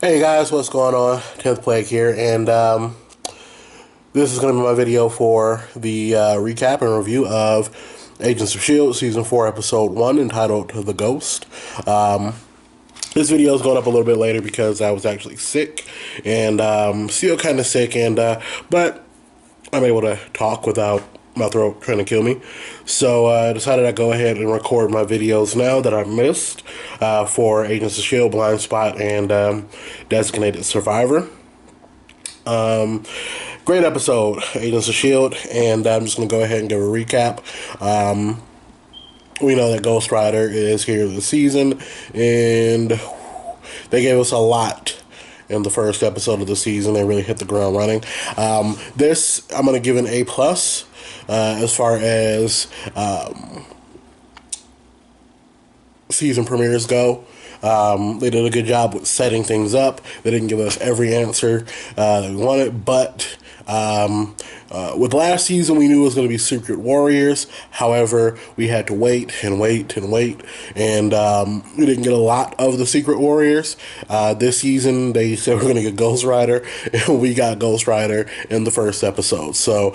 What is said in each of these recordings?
Hey guys, what's going on? 10th Plague here, and this is going to be my video for the recap and review of Agents of S.H.I.E.L.D. Season 4, Episode 1, entitled The Ghost. This video is going up a little bit later because I was actually sick, and still kind of sick, and but I'm able to talk without my throat trying to kill me. So I decided I'd go ahead and record my videos now that I missed for Agents of S.H.I.E.L.D., Blind Spot, and Designated Survivor. Great episode, Agents of S.H.I.E.L.D., and I'm just going to go ahead and give a recap. We know that Ghost Rider is here this season, and they gave us a lot in the first episode of the season. They really hit the ground running. This, I'm going to give an A+. As far as season premieres go. They did a good job with setting things up. They didn't give us every answer that we wanted, but with last season, we knew it was going to be Secret Warriors. However, we had to wait and wait and wait, and we didn't get a lot of the Secret Warriors. This season, they said we're going to get Ghost Rider, and we got Ghost Rider in the first episode. So,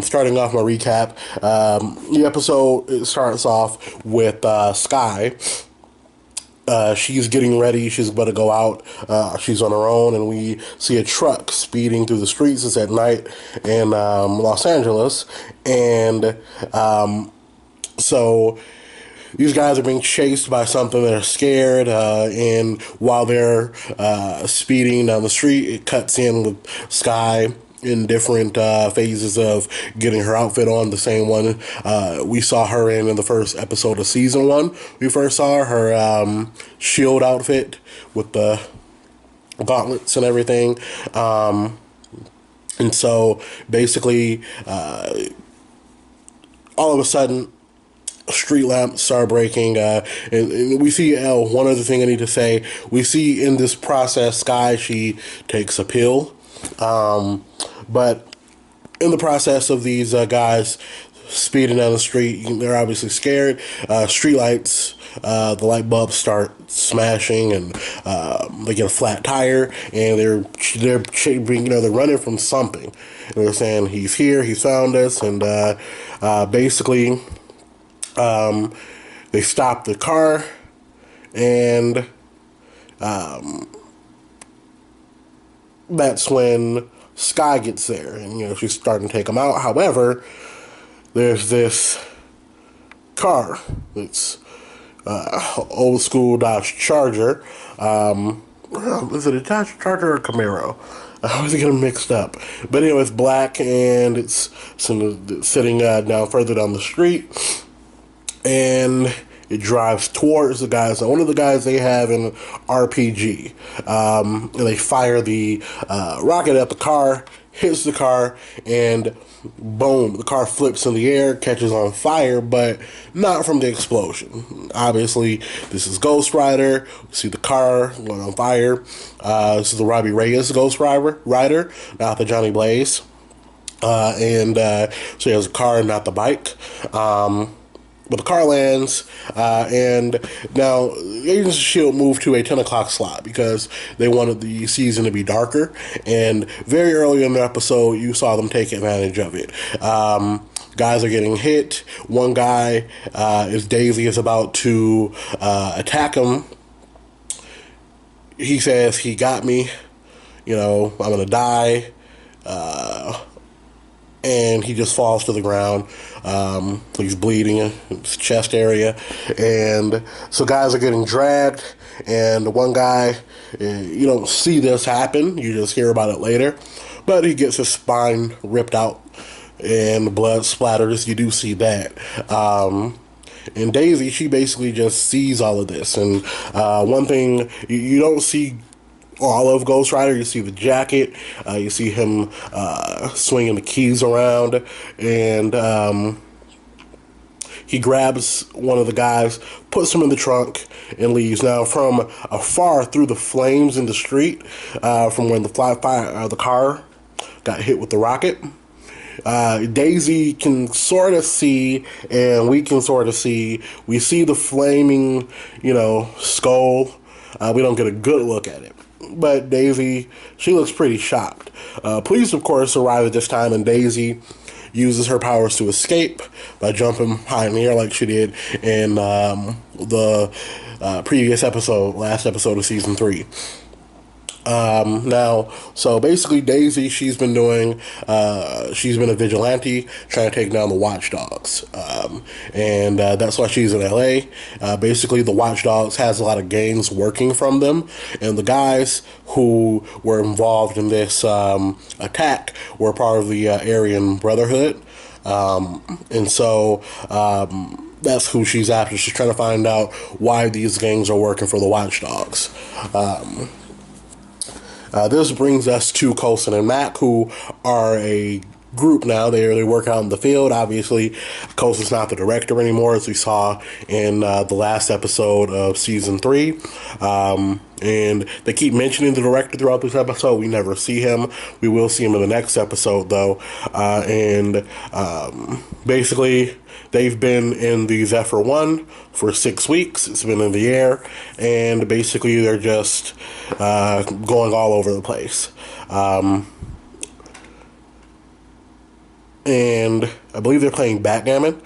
starting off my recap, the episode, it starts off with Skye. She's getting ready. She's about to go out. She's on her own, and we see a truck speeding through the streets. It's at night in Los Angeles, and so these guys are being chased by something. They're scared, and while they're speeding down the street, it cuts in with Skye in different phases of getting her outfit on. The same one we saw her in the first episode of season 1. We first saw her S.H.I.E.L.D. outfit with the gauntlets and everything. And so basically, all of a sudden, street lamps start breaking, and we see one other thing I need to say. We see in this process, Skye, she takes a pill. But in the process of these guys speeding down the street, they're obviously scared. Street lights, the light bulbs start smashing, and they get a flat tire, and they're running from something. And they're saying, "He's here. He found us," and basically, they stop the car, and that's when Skye gets there, and she's starting to take him out. However, there's this car. It's old school Dodge Charger. Is it a Dodge Charger or a Camaro? I always get them mixed up. But anyway, it's black, and it's sitting down further down the street, and it drives towards the guys. Now, one of the guys they have in RPG. And they fire the rocket at the car, hits the car, and boom, the car flips in the air, catches on fire, but not from the explosion. Obviously, this is Ghost Rider. We see the car going on fire. This is the Robbie Reyes Ghost Rider, not the Johnny Blaze. And so he has a car, not the bike. But the car lands, and now Agents of S.H.I.E.L.D. moved to a 10 o'clock slot because they wanted the season to be darker, and very early in the episode, you saw them take advantage of it. Guys are getting hit. One guy, Daisy is about to attack him. He says, "He got me, I'm going to die." And he just falls to the ground. He's bleeding in his chest area. And so guys are getting dragged. And the one guy, you don't see this happen. You just hear about it later. But he gets his spine ripped out and the blood splatters. You do see that. And Daisy, she basically just sees all of this. And one thing, you don't see all of Ghost Rider. You see the jacket, you see him swinging the keys around, and he grabs one of the guys, puts him in the trunk, and leaves. Now, from afar through the flames in the street, from when the car got hit with the rocket, Daisy can sort of see, and we can sort of see. We see the flaming, skull We don't get a good look at it. But Daisy, she looks pretty shocked. Police, of course, arrive at this time, and Daisy uses her powers to escape by jumping high in the air like she did in the previous episode, last episode of season 3. Now, so basically Daisy, she's been a vigilante trying to take down the watchdogs. And that's why she's in LA. Basically the watchdogs has a lot of gangs working from them, and the guys who were involved in this attack were part of the Aryan Brotherhood. And so that's who she's after. She's trying to find out why these gangs are working for the watchdogs. This brings us to Coulson and Mac, who are a group now. They work out in the field. Obviously, Coulson's not the director anymore, as we saw in the last episode of season 3. And they keep mentioning the director throughout this episode. We never see him. We will see him in the next episode, though. Basically, they've been in the Zephyr 1 for 6 weeks. It's been in the air, and basically they're just going all over the place. And I believe they're playing backgammon,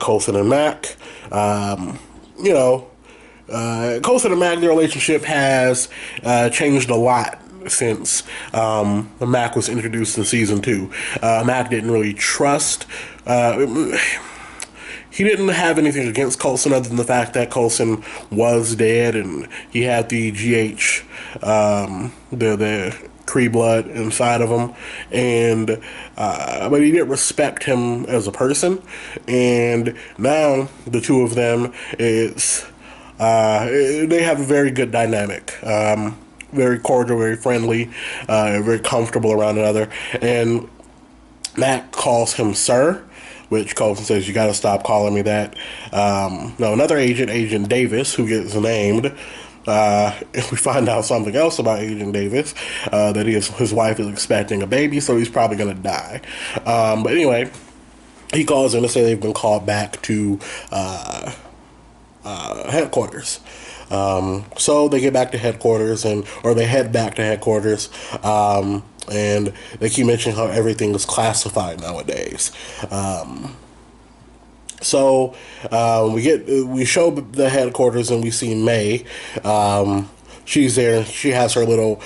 Coulson and Mac. Coulson and Mac, their relationship has changed a lot since Mac was introduced in season 2. Mac didn't really trust. He didn't have anything against Coulson other than the fact that Coulson was dead and he had the GH, the Cree blood inside of him, and but he didn't respect him as a person. And now the two of them, they have a very good dynamic. Very cordial, very friendly, very comfortable around another. And Mac calls him Sir, which Coulson says, "You got to stop calling me that." No, another agent, Agent Davis, who gets named. We find out something else about Agent Davis, that his wife is expecting a baby, so he's probably going to die. But anyway, he calls in to say they've been called back to headquarters. So they get back to headquarters, or they head back to headquarters, and they keep mentioning how everything is classified nowadays. So we show the headquarters, and we see May. She's there. She has her little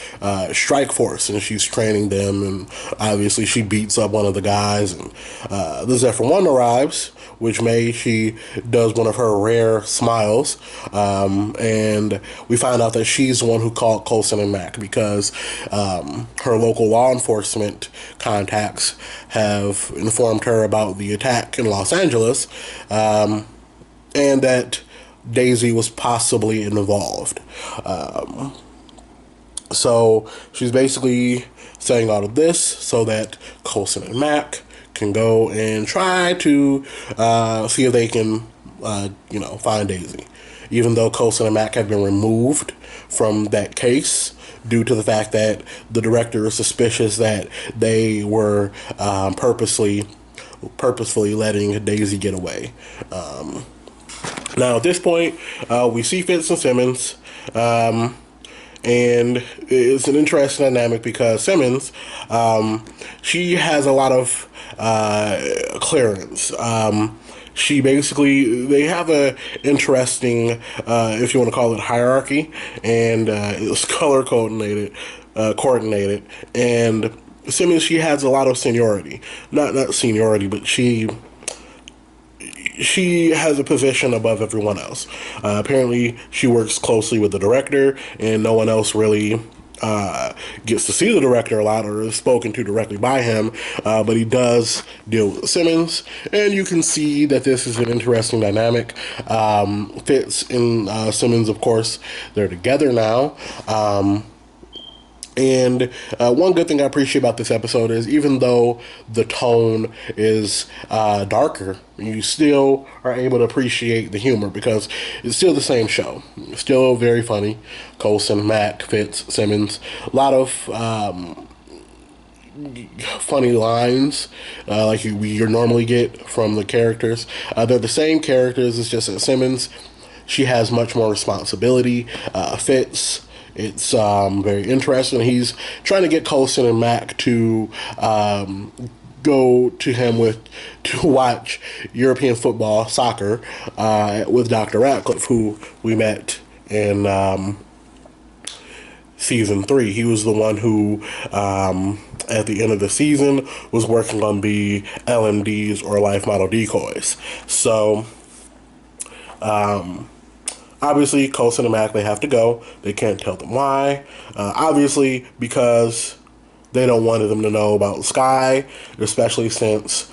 strike force, and she's training them. And obviously, she beats up one of the guys. And the Zephyr 1 arrives, which she does one of her rare smiles. And we find out that she's the one who called Coulson and Mac because her local law enforcement contacts have informed her about the attack in Los Angeles, and that Daisy was possibly involved. So she's basically saying all of this so that Coulson and Mac can go and try to see if they can, find Daisy. Even though Coulson and Mac have been removed from that case due to the fact that the director is suspicious that they were purposefully letting Daisy get away. Now, at this point, we see Fitz and Simmons, and it's an interesting dynamic because Simmons, she has a lot of clearance. They have a interesting, if you want to call it, hierarchy, and it's color coordinated, and Simmons, she has a lot of seniority. Not seniority, but she has a position above everyone else. Apparently, she works closely with the director, and no one else really gets to see the director a lot or is spoken to directly by him, but he does deal with Simmons, and you can see that this is an interesting dynamic. Fitz and Simmons, of course, they're together now. And one good thing I appreciate about this episode is even though the tone is darker, you still are able to appreciate the humor because it's still the same show. It's still very funny. Coulson, Mac, Fitz, Simmons. A lot of funny lines like you normally get from the characters. They're the same characters. It's just that Simmons, she has much more responsibility. Fitz, it's very interesting. He's trying to get Coulson and Mac to go to him to watch European football, soccer, with Dr. Ratcliffe, who we met in season 3. He was the one who, at the end of the season, was working on the LMDs, or life model decoys. So, obviously, Coulson and Mac, they have to go. They can't tell them why. Obviously, because they don't want them to know about Skye, especially since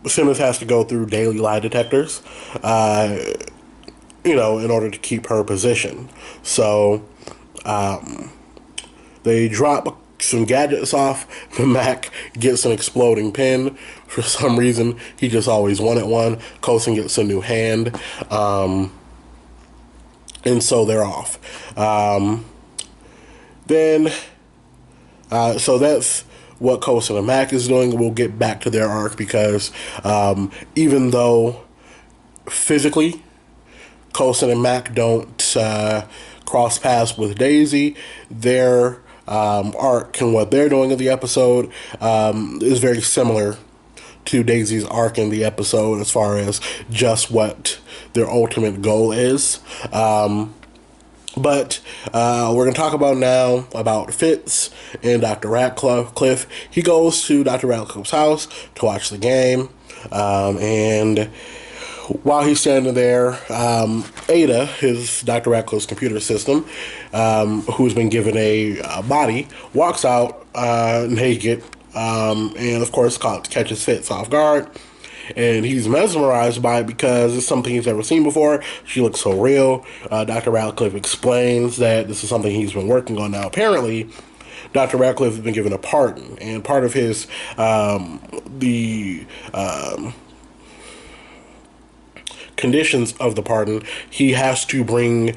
Simmons has to go through daily lie detectors, in order to keep her position. So, they drop some gadgets off. Mac gets an exploding pen. For some reason, he just always wanted one. Coulson gets a new hand. And so they're off. So that's what Coulson and Mac is doing. We'll get back to their arc because even though physically Coulson and Mac don't cross paths with Daisy, their arc and what they're doing in the episode is very similar to Daisy's arc in the episode as far as just what their ultimate goal is. But we're going to talk about now about Fitz and Dr. Ratcliffe. He goes to Dr. Ratcliffe's house to watch the game. And while he's standing there, Ada, his Dr. Ratcliffe's computer system, who's been given a body, walks out naked. And of course catches Fitz off guard. And he's mesmerized by it because it's something he's never seen before. She looks so real. Dr. Ratcliffe explains that this is something he's been working on now. Apparently, Dr. Ratcliffe has been given a pardon. And part of his, conditions of the pardon, he has to bring,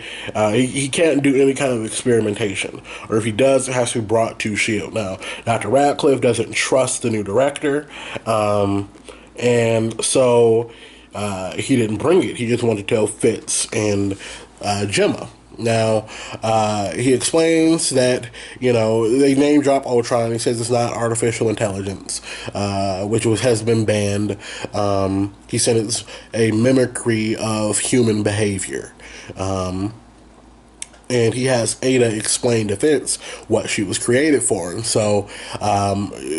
he can't do any kind of experimentation, or if he does, it has to be brought to S.H.I.E.L.D. Now, Dr. Ratcliffe doesn't trust the new director, and so he didn't bring it. He just wanted to tell Fitz and Gemma. Now, he explains that, they name drop Ultron. He says it's not artificial intelligence, which has been banned. He said it's a mimicry of human behavior. And he has Ada explain to Fitz what she was created for. And so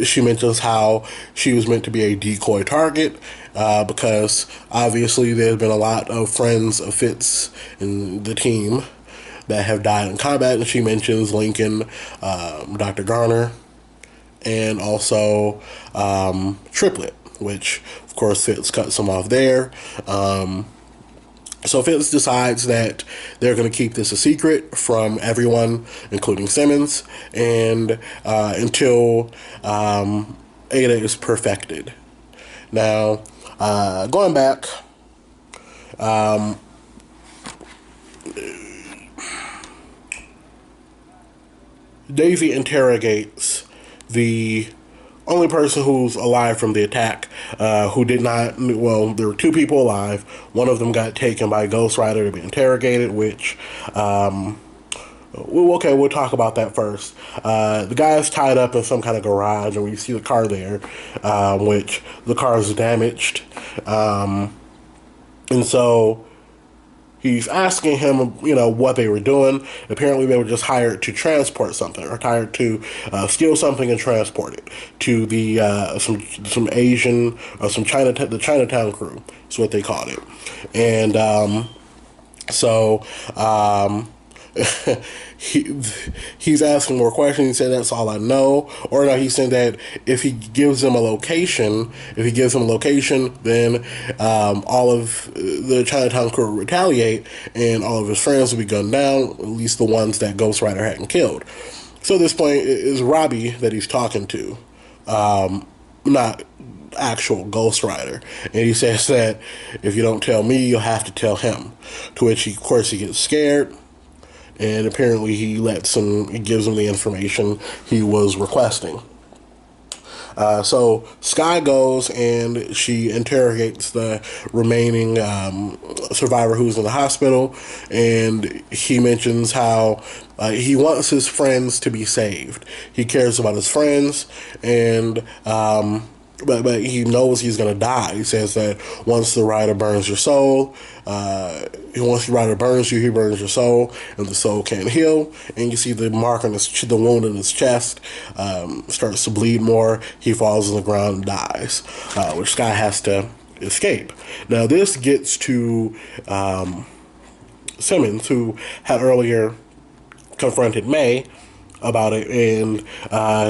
she mentions how she was meant to be a decoy target, because obviously there's been a lot of friends of Fitz in the team that have died in combat. And she mentions Lincoln, Dr. Garner, and also Triplet, which of course Fitz cuts him off there. So Fitz decides that they're going to keep this a secret from everyone, including Simmons, and until Ada is perfected. Now, going back, Daisy interrogates the only person who's alive from the attack, who did not, well, there were 2 people alive. One of them got taken by Ghost Rider to be interrogated, which, we'll talk about that first. The guy is tied up in some kind of garage, and we see the car there, which the car is damaged. And so he's asking him, what they were doing. Apparently, they were just hired to transport something, or hired to steal something and transport it to the some Asian or the Chinatown crew. Is what they called it. And he's asking more questions. He said, "That's all I know." Or no, he said that if he gives them a location, then all of the Chinatown crew will retaliate, and all of his friends will be gunned down, at least the ones that Ghost Rider hadn't killed. So at this point, it is Robbie that he's talking to, not actual Ghost Rider. And he says that if you don't tell me, you'll have to tell him. To which he gets scared. And apparently he gives him the information he was requesting. So Skye goes and she interrogates the remaining survivor who's in the hospital, and he mentions how he wants his friends to be saved. He cares about his friends, and but he knows he's gonna die. He says that once the rider burns your soul, once the rider burns you, he burns your soul, and the soul can't heal. And you see the mark on the wound in his chest starts to bleed more. He falls on the ground and dies, which Skye has to escape. Now this gets to Simmons, who had earlier confronted May about it, and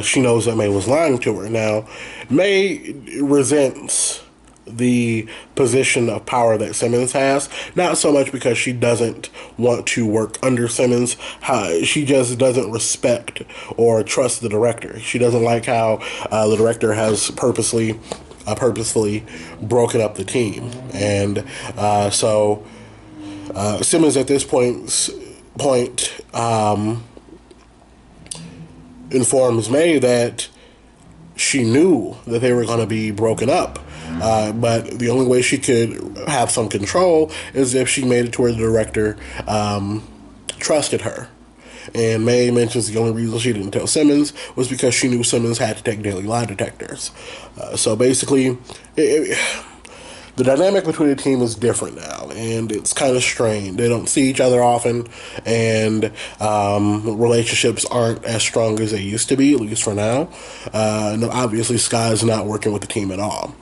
she knows that May was lying to her. Now, May resents the position of power that Simmons has, not so much because she doesn't want to work under Simmons. She just doesn't respect or trust the director. She doesn't like how the director has purposefully broken up the team, and so Simmons at this point informs May that she knew that they were going to be broken up, but the only way she could have some control is if she made it to where the director trusted her. And May mentions the only reason she didn't tell Simmons was because she knew Simmons had to take daily lie detectors. So basically, the dynamic between the team is different now, and it's kind of strained. They don't see each other often, and relationships aren't as strong as they used to be, at least for now. No, obviously, Skye's not working with the team at all.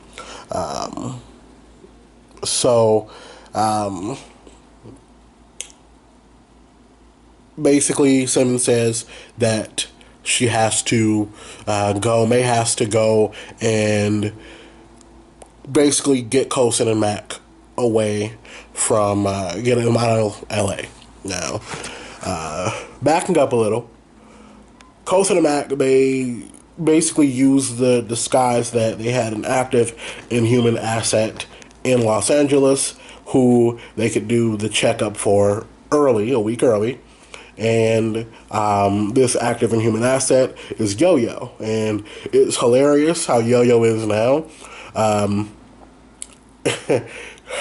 Basically, Simmons says that she has to go, May has to go and basically get Coulson and Mac away from, get them out of LA. Now, backing up a little, Coulson and Mac, they basically used the disguise that they had an active Inhuman asset in Los Angeles who they could do the checkup for a week early. And this active Inhuman asset is Yo-Yo. And it's hilarious how Yo-Yo is now.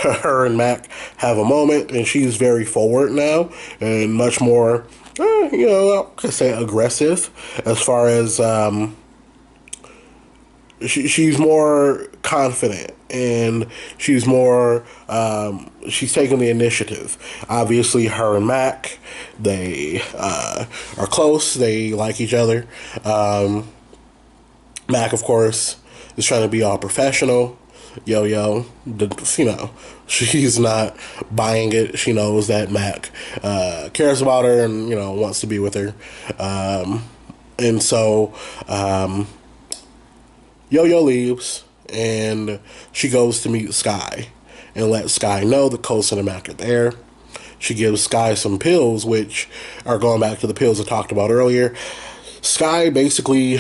Her and Mac have a moment, and she's very forward now and much more, I could say aggressive as far as she's more confident, and she's more she's taking the initiative. Obviously, her and Mac, they are close. They like each other. Mac, of course, is trying to be all professional. Yo-Yo, she's not buying it. She knows that Mac cares about her and, wants to be with her. And so Yo-Yo leaves, and she goes to meet Skye and let Skye know that Coulson and Mac are there. She gives Skye some pills, which are going back to the pills I talked about earlier. Skye basically,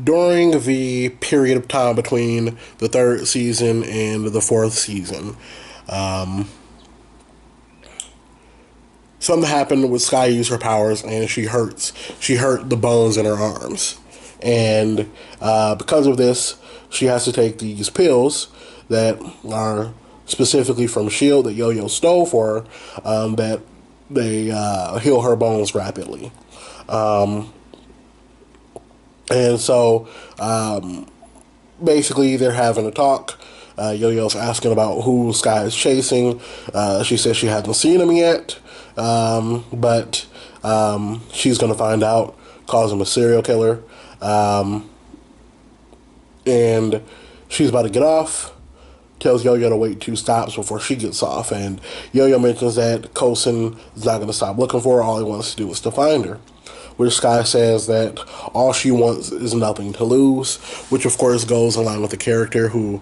during the period of time between the third season and the fourth season, something happened with Skye used her powers, and she hurt the bones in her arms. And because of this, she has to take these pills that are specifically from S.H.I.E.L.D. that Yo-Yo stole for her, that they heal her bones rapidly. And so basically they're having a talk. Yo-Yo's asking about who Skye is chasing. She says she hasn't seen him yet, but she's going to find out, calls him a serial killer. And she's about to get off, tells Yo-Yo to wait 2 stops before she gets off, and Yo-Yo mentions that Coulson is not going to stop looking for her. All he wants to do is to find her, which Skye says that all she wants is nothing to lose, which of course goes in line with the character who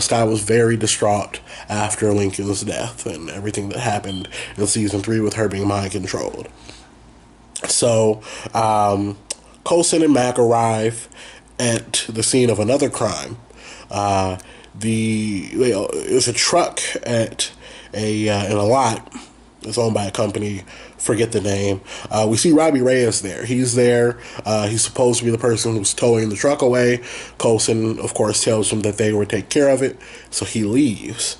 Skye was very distraught after Lincoln's death and everything that happened in season 3 with her being mind controlled. So Coulson and Mac arrive at the scene of another crime. There's a truck at in a lot that's owned by a company forget the name. We see Robbie Reyes there. He's there. He's supposed to be the person who's towing the truck away. Coulson, of course, tells him that they would take care of it, so he leaves.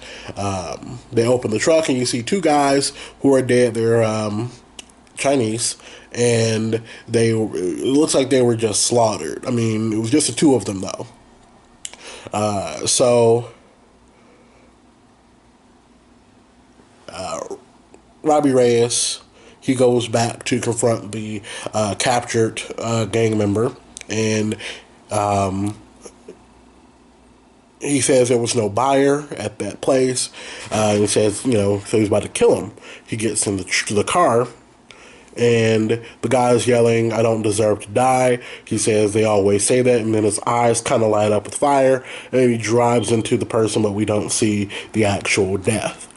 They open the truck, and you see two guys who are dead. They're Chinese, and it looks like they were just slaughtered. I mean, it was just the two of them, though. So Robbie Reyes, he goes back to confront the captured gang member, and he says there was no buyer at that place. He says, so he's about to kill him. He gets in the car, and the guy's yelling, "I don't deserve to die." He says they always say that, and then his eyes kind of light up with fire, and then he drives into the person, but we don't see the actual death.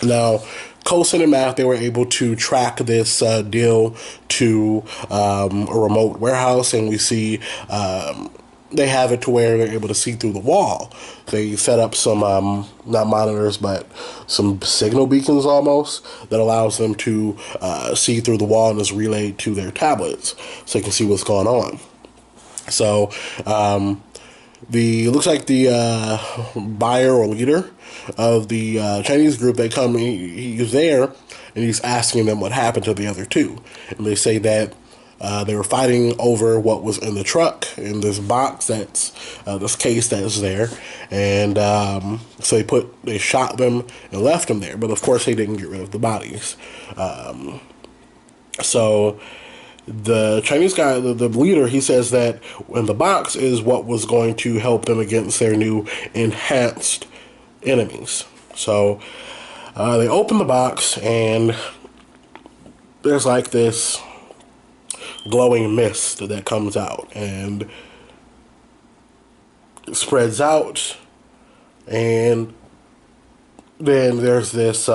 Now, Coulson and Mac, they were able to track this deal to a remote warehouse, and we see they have it to where they're able to see through the wall. They set up some, not monitors, but some signal beacons almost, that allows them to see through the wall and is relayed to their tablets so they can see what's going on. So, looks like the buyer or leader of the Chinese group, they come, he's there, and he's asking them what happened to the other two. And they say that they were fighting over what was in the truck, in this box this case that's there. And so they shot them and left them there. But of course they didn't get rid of the bodies. So the Chinese guy, the leader, he says that in the box is what was going to help them against their new enhanced enemies. So they open the box, and there's like this glowing mist that comes out, and it spreads out, and then there's this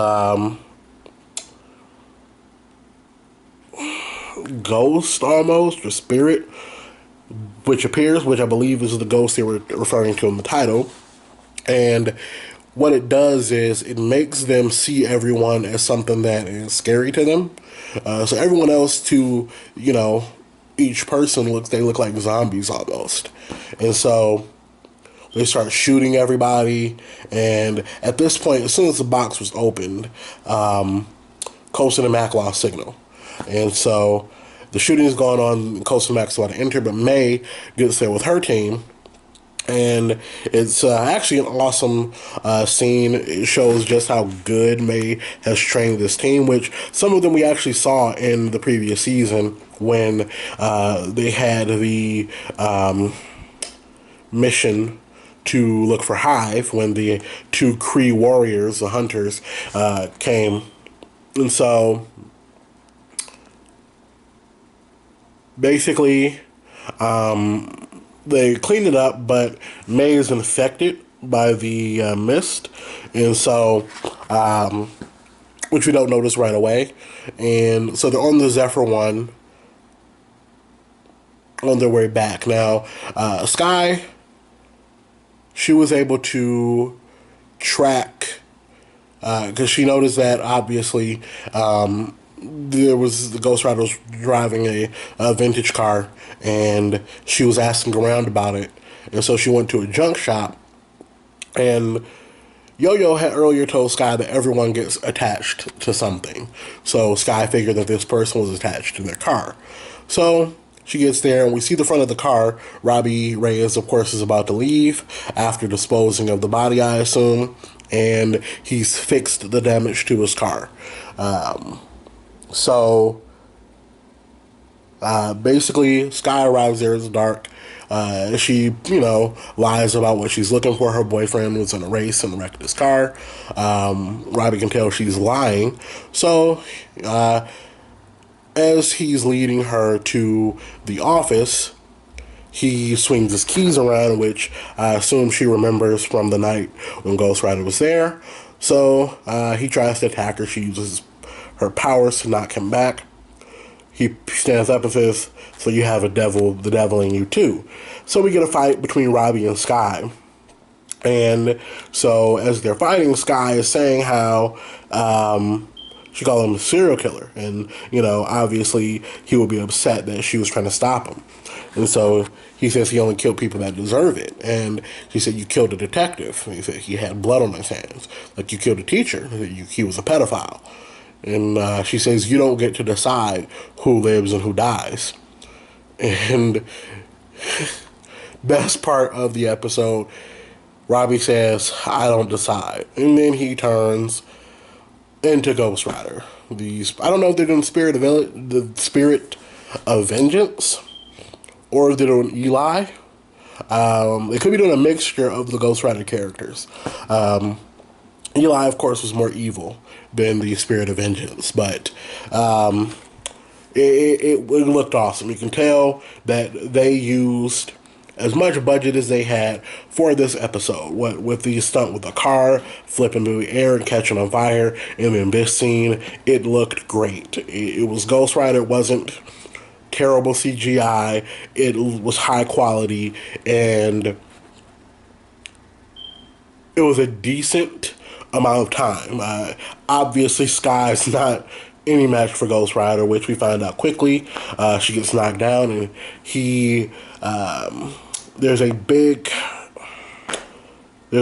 ghost almost, or spirit, which appears, which I believe is the ghost they were referring to in the title. And what it does is it makes them see everyone as something that is scary to them. So everyone else, to each person look like zombies almost. And so they start shooting everybody. And at this point, as soon as the box was opened, Coulson and Mac lost signal. And so the shooting is going on. Coulson and Mac's about to enter, but May gets there with her team. And it's actually an awesome scene. It shows just how good May has trained this team, which some of them we actually saw in the previous season when they had the mission to look for Hive, when the two Kree warriors, the hunters, came. And so basically they cleaned it up, but May is infected by the mist, and so, which we don't notice right away. And so they're on the Zephyr 1 on their way back. Now, Skye, she was able to track, because she noticed that obviously the Ghost Rider was driving a vintage car, and she was asking around about it. And so she went to a junk shop, and Yo-Yo had earlier told Skye that everyone gets attached to something. So Skye figured that this person was attached to their car. So she gets there, and we see the front of the car. Robbie Reyes, of course, is about to leave after disposing of the body, I assume, and he's fixed the damage to his car. So basically, Skye arrives there. It's dark. She, lies about what she's looking for. Her boyfriend was in a race and wrecked his car. Robbie can tell she's lying. So, as he's leading her to the office, he swings his keys around, which I assume she remembers from the night when Ghost Rider was there. So, he tries to attack her. She uses her powers to knock him back. He stands up and says, "So you have the devil in you too." So we get a fight between Robbie and Skye. And so as they're fighting, Skye is saying how she called him a serial killer. And, you know, obviously he would be upset that she was trying to stop him. And so he says he only killed people that deserve it. And she said, you killed a detective. And he said he had blood on his hands. Like, you killed a teacher. He was a pedophile. And she says, you don't get to decide who lives and who dies. And best part of the episode, Robbie says, I don't decide. And then he turns into Ghost Rider. I don't know if they're doing the spirit of vengeance, or if they're doing Eli. They could be doing a mixture of the Ghost Rider characters. Eli, of course, was more evil than the spirit of vengeance, but it looked awesome. You can tell that they used as much budget as they had for this episode. What with the stunt with the car flipping through the air and catching on fire, and then this scene, it looked great. It was Ghost Rider. It wasn't terrible CGI. It was high quality, and it was a decent amount of time. Obviously, Skye's not any match for Ghost Rider, which we find out quickly. She gets knocked down, and there's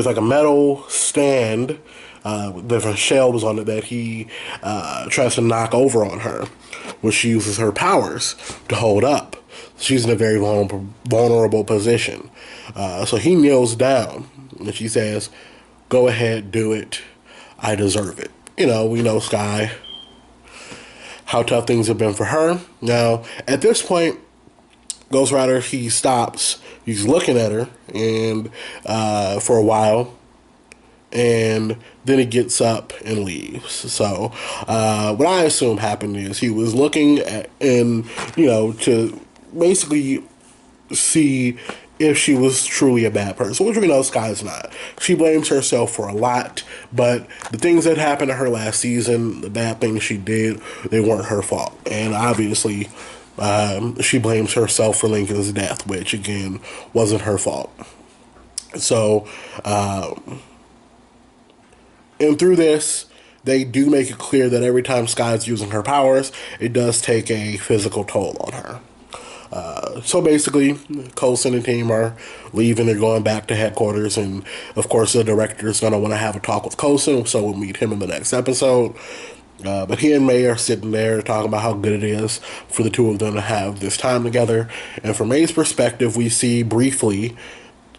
like a metal stand with different shelves on it that he tries to knock over on her, which she uses her powers to hold up. She's in a very vulnerable position. So he kneels down, and she says, go ahead, do it. I deserve it. You know, we know Skye, how tough things have been for her. Now, at this point, Ghost Rider, he stops. He's looking at her and for a while, and then he gets up and leaves. So what I assume happened is he was looking at, and to basically see if she was truly a bad person, which we know Skye's not. She blames herself for a lot, but the things that happened to her last season, the bad things she did, they weren't her fault. And obviously, she blames herself for Lincoln's death, which, again, wasn't her fault. So, and through this, they do make it clear that every time Skye's using her powers, it does take a physical toll on her. So basically, Coulson and team are leaving. They're going back to headquarters, and of course the director is going to want to have a talk with Coulson, so we'll meet him in the next episode. But he and May are sitting there talking about how good it is for the two of them to have this time together. And from May's perspective, we see briefly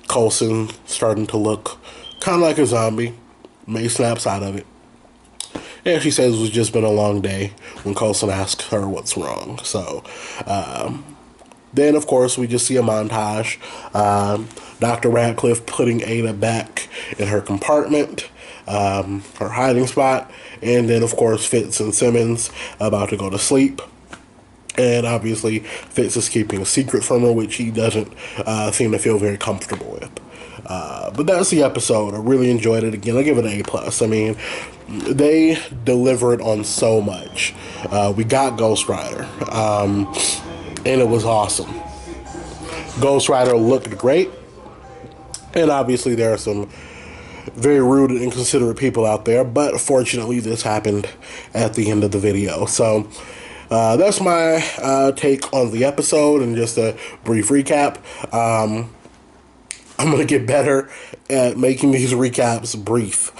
Coulson starting to look kind of like a zombie. May snaps out of it. And she says it's just been a long day when Coulson asks her what's wrong. So, then, of course, we just see a montage. Dr. Radcliffe putting Ada back in her compartment, her hiding spot. And then, of course, Fitz and Simmons about to go to sleep. And obviously, Fitz is keeping a secret from her, which he doesn't seem to feel very comfortable with. But that's the episode. I really enjoyed it. Again, I give it an A+. I mean, they delivered on so much. We got Ghost Rider. And it was awesome. Ghost Rider looked great. And obviously there are some very rude and inconsiderate people out there. But fortunately this happened at the end of the video. So that's my take on the episode and just a brief recap. I'm going to get better at making these recaps brief.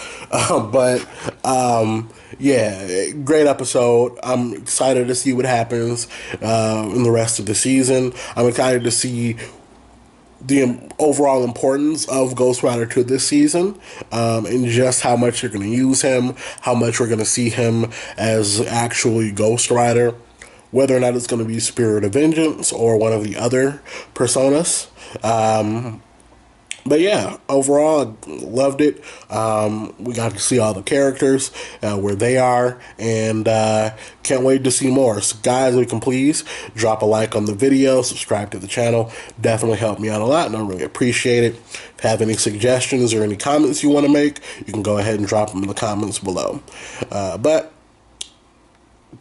Yeah, great episode. I'm excited to see what happens in the rest of the season. I'm excited to see the overall importance of Ghost Rider to this season, and just how much you're going to use him, how much we're going to see him as actually Ghost Rider, whether or not it's going to be Spirit of Vengeance or one of the other personas. But yeah, overall, I loved it. We got to see all the characters, where they are, and can't wait to see more. So guys, if you can please drop a like on the video, subscribe to the channel. Definitely help me out a lot, and I really appreciate it. If you have any suggestions or any comments you want to make, you can go ahead and drop them in the comments below. But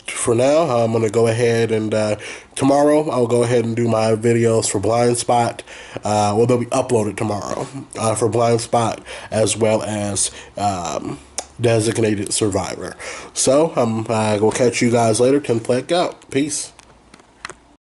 for now, I'm going to go ahead and tomorrow I'll go ahead and do my videos for Blind Spot. Well, they'll be uploaded tomorrow for Blind Spot, as well as designated survivor. So I will catch you guys later. 10th Plague out. Peace.